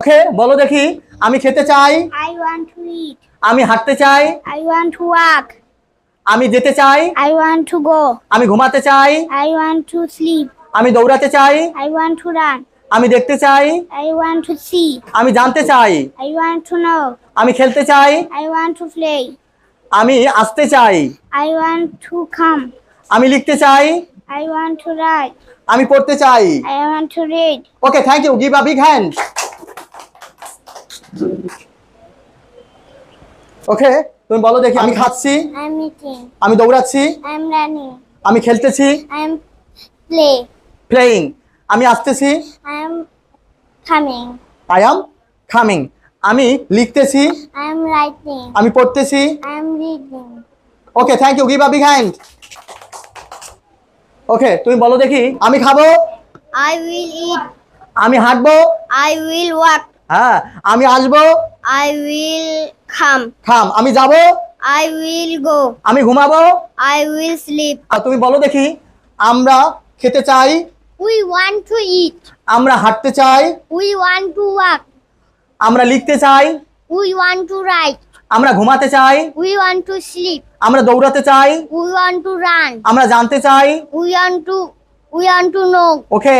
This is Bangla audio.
ওকে বলো দেখি। আমি খেতে চাই। I want to eat. আমি হাঁটতে চাই। I want to walk. আমি যেতে চাই। I want to go. আমি ঘুমাতে চাই। I want to sleep. আমি দৌড়াতে চাই। I want to run. আমি দেখতে চাই। I want to see. আমি জানতে চাই। I want to know. আমি খেলতে চাই। I want to play. আমি আসতে চাই। I want to come. আমি লিখতে চাই। I want to write. আমি পড়তে চাই। I want to read. Okay thank you, give a big hand. Okay তুমি বলো দেখি। আমি খাচ্ছি। I'm eating. আমি দৌড়াচ্ছি। I'm running. আমি খেলতেছি। I'm play. প্লেয়িং। আমি আসতেছি। I'm coming. I am coming. আমি লিখতেছি। I'm writing. আমি পড়তেছি। I'm reading. Okay thank you, give a big hand. Okay তুমি বলো দেখি। আমি খাবো। I will eat. আমি হাঁটবো। I will walk. হ্যাঁ। আমি আসবো। I will come. খাম। আমি যাব। I will go. আমি ঘুমাবো। I will sleep. আর তুমি বলো দেখি। আমরা খেতে চাই। We want to eat. আমরা হাঁটতে চাই। We want to walk. আমরা লিখতে চাই। We want to write. আমরা ঘুমাতে চাই। We want to sleep. আমরা দৌড়াতে চাই। We want to run. আমরা জানতে চাই। We want to know. Okay.